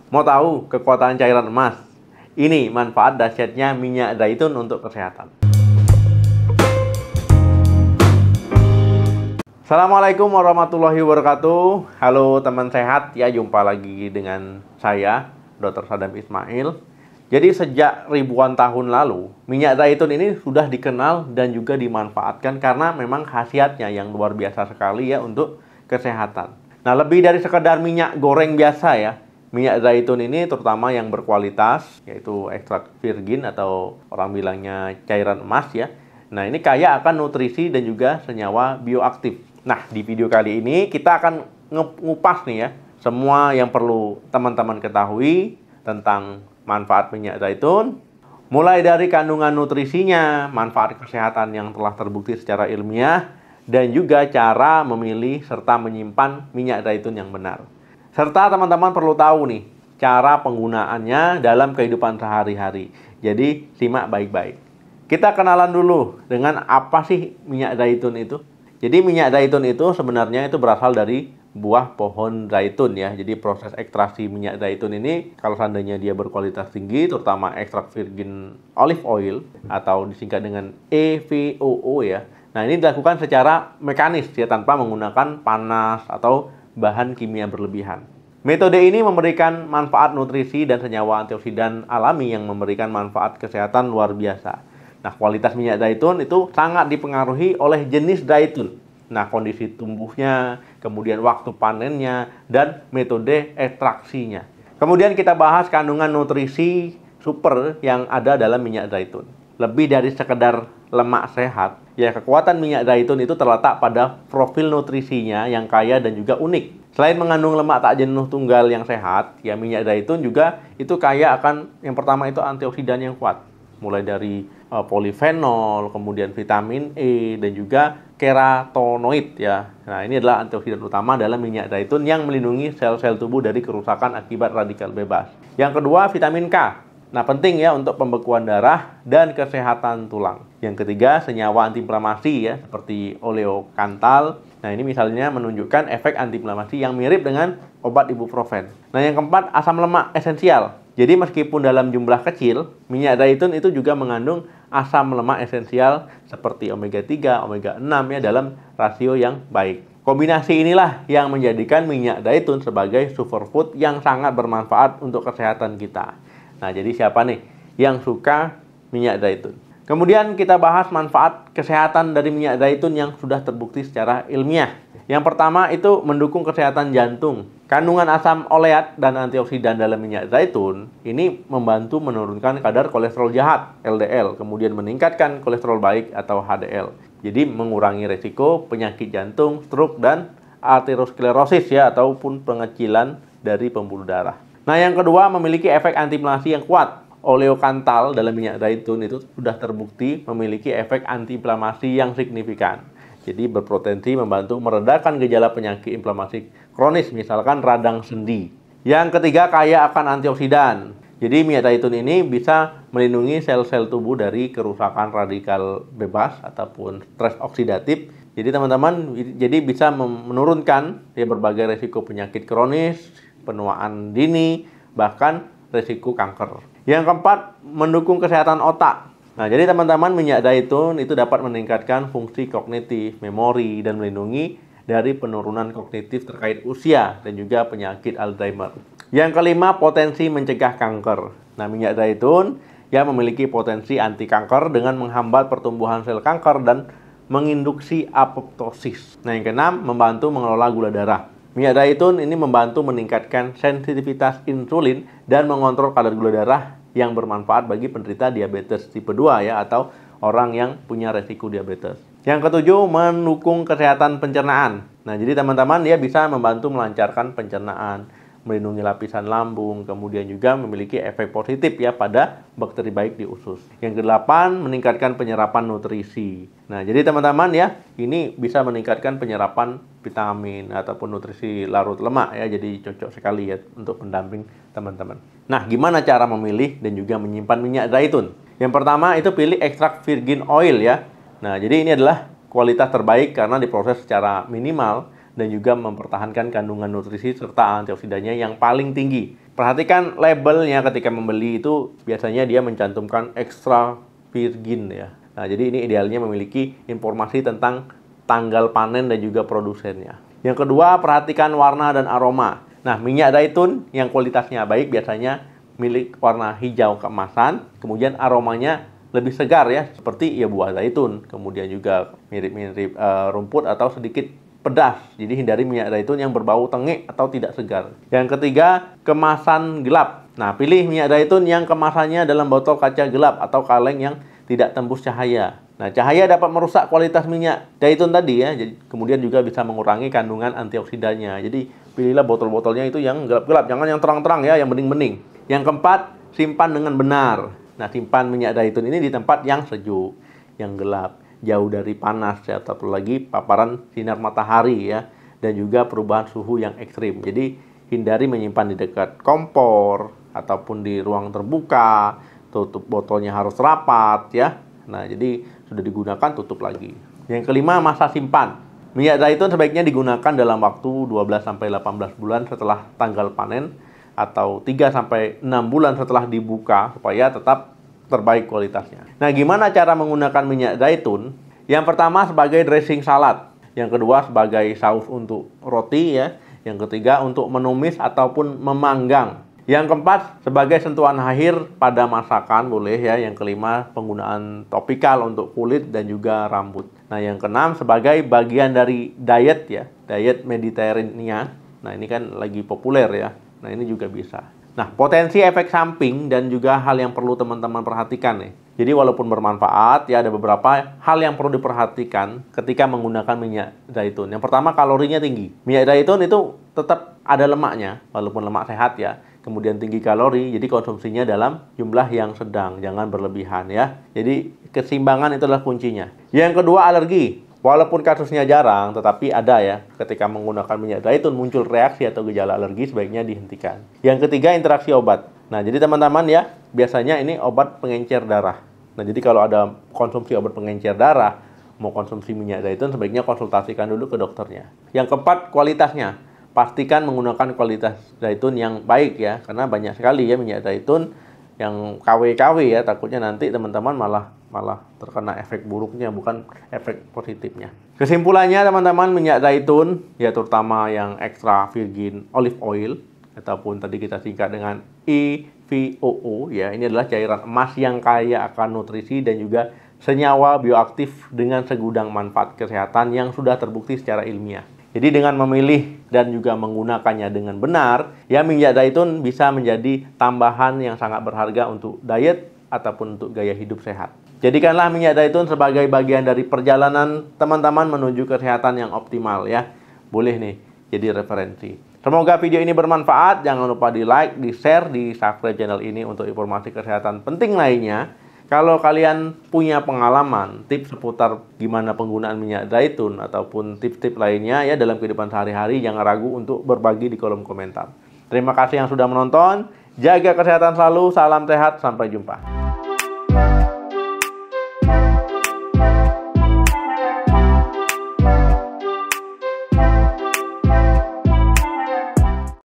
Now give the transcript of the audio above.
Mau tahu kekuatan cairan emas? Ini manfaat dahsyatnya minyak zaitun untuk kesehatan. Assalamualaikum warahmatullahi wabarakatuh. Halo teman sehat, ya jumpa lagi dengan saya, Dr. Sadam Ismail. Jadi sejak ribuan tahun lalu, minyak zaitun ini sudah dikenal dan juga dimanfaatkan karena memang khasiatnya yang luar biasa sekali ya untuk kesehatan. Nah, lebih dari sekedar minyak goreng biasa ya, minyak zaitun ini terutama yang berkualitas, yaitu ekstrak virgin atau orang bilangnya cairan emas ya. Nah, ini kaya akan nutrisi dan juga senyawa bioaktif. Nah, di video kali ini kita akan ngupas nih ya, semua yang perlu teman-teman ketahui tentang manfaat minyak zaitun, mulai dari kandungan nutrisinya, manfaat kesehatan yang telah terbukti secara ilmiah, dan juga cara memilih serta menyimpan minyak zaitun yang benar. Serta teman-teman perlu tahu nih, cara penggunaannya dalam kehidupan sehari-hari. Jadi, simak baik-baik. Kita kenalan dulu dengan apa sih minyak zaitun itu. Jadi minyak zaitun itu sebenarnya itu berasal dari buah pohon zaitun ya. Jadi proses ekstraksi minyak zaitun ini kalau seandainya dia berkualitas tinggi, terutama ekstrak virgin olive oil atau disingkat dengan EVOO ya. Nah, ini dilakukan secara mekanis ya, tanpa menggunakan panas atau bahan kimia berlebihan. Metode ini memberikan manfaat nutrisi dan senyawa antioksidan alami yang memberikan manfaat kesehatan luar biasa. Nah, kualitas minyak zaitun itu sangat dipengaruhi oleh jenis zaitun. Nah, kondisi tumbuhnya, kemudian waktu panennya, dan metode ekstraksinya. Kemudian kita bahas kandungan nutrisi super yang ada dalam minyak zaitun. Lebih dari sekedar lemak sehat, ya kekuatan minyak zaitun itu terletak pada profil nutrisinya yang kaya dan juga unik. Selain mengandung lemak tak jenuh tunggal yang sehat, ya minyak zaitun juga itu kaya akan yang pertama itu antioksidan yang kuat. Mulai dari polifenol, kemudian vitamin E, dan juga keratonoid ya. Nah, ini adalah antioksidan utama dalam minyak zaitun yang melindungi sel-sel tubuh dari kerusakan akibat radikal bebas. Yang kedua, vitamin K. Nah, penting ya untuk pembekuan darah dan kesehatan tulang. Yang ketiga, senyawa antiinflamasi ya, seperti oleokantal. Nah, ini misalnya menunjukkan efek antiinflamasi yang mirip dengan obat ibuprofen. Nah, yang keempat, asam lemak esensial. Jadi meskipun dalam jumlah kecil, minyak zaitun itu juga mengandung asam lemak esensial seperti omega 3, omega 6 ya dalam rasio yang baik. Kombinasi inilah yang menjadikan minyak zaitun sebagai superfood yang sangat bermanfaat untuk kesehatan kita. Nah, jadi siapa nih yang suka minyak zaitun? Kemudian kita bahas manfaat kesehatan dari minyak zaitun yang sudah terbukti secara ilmiah. Yang pertama itu mendukung kesehatan jantung. Kandungan asam oleat dan antioksidan dalam minyak zaitun ini membantu menurunkan kadar kolesterol jahat LDL, kemudian meningkatkan kolesterol baik atau HDL. Jadi mengurangi resiko penyakit jantung, stroke, dan aterosklerosis ya, ataupun pengecilan dari pembuluh darah. Nah, yang kedua memiliki efek antiinflamasi yang kuat. Oleokantal dalam minyak zaitun itu sudah terbukti memiliki efek antiinflamasi yang signifikan. Jadi berpotensi membantu meredakan gejala penyakit inflamasi kronis, misalkan radang sendi. Yang ketiga, kaya akan antioksidan. Jadi minyak zaitun ini bisa melindungi sel-sel tubuh dari kerusakan radikal bebas ataupun stres oksidatif. Jadi teman-teman, jadi bisa menurunkan ya, berbagai resiko penyakit kronis, penuaan dini, bahkan resiko kanker. Yang keempat, mendukung kesehatan otak. Nah, jadi teman-teman, minyak zaitun itu dapat meningkatkan fungsi kognitif, memori, dan melindungi dari penurunan kognitif terkait usia dan juga penyakit Alzheimer. Yang kelima, potensi mencegah kanker. Nah, minyak zaitun yang memiliki potensi anti kanker dengan menghambat pertumbuhan sel kanker dan menginduksi apoptosis. Nah, yang keenam, membantu mengelola gula darah. Minyak zaitun ini membantu meningkatkan sensitivitas insulin dan mengontrol kadar gula darah yang bermanfaat bagi penderita diabetes tipe 2 ya, atau orang yang punya resiko diabetes. Yang ketujuh, mendukung kesehatan pencernaan. Nah, jadi teman-teman dia bisa membantu melancarkan pencernaan, melindungi lapisan lambung, kemudian juga memiliki efek positif ya pada bakteri baik di usus. Yang kedelapan, meningkatkan penyerapan nutrisi. Nah, jadi teman-teman ya, ini bisa meningkatkan penyerapan vitamin ataupun nutrisi larut lemak ya, jadi cocok sekali ya untuk pendamping teman-teman. Nah, gimana cara memilih dan juga menyimpan minyak zaitun? Yang pertama itu pilih ekstrak virgin oil ya. Nah, jadi ini adalah kualitas terbaik karena diproses secara minimal dan juga mempertahankan kandungan nutrisi serta antioksidannya yang paling tinggi. Perhatikan labelnya ketika membeli itu biasanya dia mencantumkan extra virgin ya. Nah, jadi ini idealnya memiliki informasi tentang tanggal panen dan juga produsennya. Yang kedua, perhatikan warna dan aroma. Nah, minyak zaitun yang kualitasnya baik biasanya milik warna hijau keemasan, kemudian aromanya lebih segar ya, seperti ya buah zaitun, kemudian juga mirip-mirip rumput atau sedikit pedas. Jadi hindari minyak zaitun yang berbau tengik atau tidak segar. Yang ketiga, kemasan gelap. Nah, pilih minyak zaitun yang kemasannya dalam botol kaca gelap atau kaleng yang tidak tembus cahaya. Nah, cahaya dapat merusak kualitas minyak zaitun tadi ya. Jadi, kemudian juga bisa mengurangi kandungan antioksidannya. Jadi, pilihlah botol-botolnya itu yang gelap-gelap, jangan yang terang-terang ya, yang bening-bening. Yang keempat, simpan dengan benar. Nah, simpan minyak zaitun ini di tempat yang sejuk, yang gelap, jauh dari panas ya, atau lagi paparan sinar matahari ya, dan juga perubahan suhu yang ekstrim. Jadi, hindari menyimpan di dekat kompor ataupun di ruang terbuka. Tutup botolnya harus rapat ya. Nah, jadi sudah digunakan tutup lagi. Yang kelima, masa simpan. Minyak zaitun sebaiknya digunakan dalam waktu 12-18 bulan setelah tanggal panen, atau 3-6 bulan setelah dibuka supaya tetap terbaik kualitasnya. Nah, gimana cara menggunakan minyak zaitun? Yang pertama sebagai dressing salad, yang kedua sebagai saus untuk roti ya, yang ketiga untuk menumis ataupun memanggang. Yang keempat sebagai sentuhan akhir pada masakan boleh ya. Yang kelima penggunaan topikal untuk kulit dan juga rambut. Nah, yang keenam sebagai bagian dari diet ya, diet Mediterania. Nah, ini kan lagi populer ya. Nah, ini juga bisa. Nah, potensi efek samping dan juga hal yang perlu teman-teman perhatikan nih. Jadi walaupun bermanfaat, ya ada beberapa hal yang perlu diperhatikan ketika menggunakan minyak zaitun. Yang pertama, kalorinya tinggi. Minyak zaitun itu tetap ada lemaknya, walaupun lemak sehat ya. Kemudian tinggi kalori, jadi konsumsinya dalam jumlah yang sedang, jangan berlebihan ya. Jadi keseimbangan itu adalah kuncinya. Yang kedua, alergi. Walaupun kasusnya jarang, tetapi ada ya. Ketika menggunakan minyak zaitun muncul reaksi atau gejala alergi, sebaiknya dihentikan. Yang ketiga, interaksi obat. Nah, jadi teman-teman ya, biasanya ini obat pengencer darah. Nah, jadi kalau ada konsumsi obat pengencer darah, mau konsumsi minyak zaitun, sebaiknya konsultasikan dulu ke dokternya. Yang keempat, kualitasnya. Pastikan menggunakan kualitas zaitun yang baik ya, karena banyak sekali ya minyak zaitun yang KW-KW ya, takutnya nanti teman-teman malah terkena efek buruknya, bukan efek positifnya. Kesimpulannya teman-teman, minyak zaitun ya, terutama yang extra virgin olive oil ataupun tadi kita singkat dengan EVOO ya, ini adalah cairan emas yang kaya akan nutrisi dan juga senyawa bioaktif dengan segudang manfaat kesehatan yang sudah terbukti secara ilmiah. Jadi dengan memilih dan juga menggunakannya dengan benar, ya minyak zaitun bisa menjadi tambahan yang sangat berharga untuk diet ataupun untuk gaya hidup sehat. Jadikanlah minyak zaitun sebagai bagian dari perjalanan teman-teman menuju kesehatan yang optimal ya. Boleh nih jadi referensi. Semoga video ini bermanfaat. Jangan lupa di like, di share, di subscribe channel ini untuk informasi kesehatan penting lainnya. Kalau kalian punya pengalaman, tips seputar gimana penggunaan minyak zaitun ataupun tips-tips lainnya ya dalam kehidupan sehari-hari, jangan ragu untuk berbagi di kolom komentar. Terima kasih yang sudah menonton. Jaga kesehatan selalu. Salam sehat. Sampai jumpa.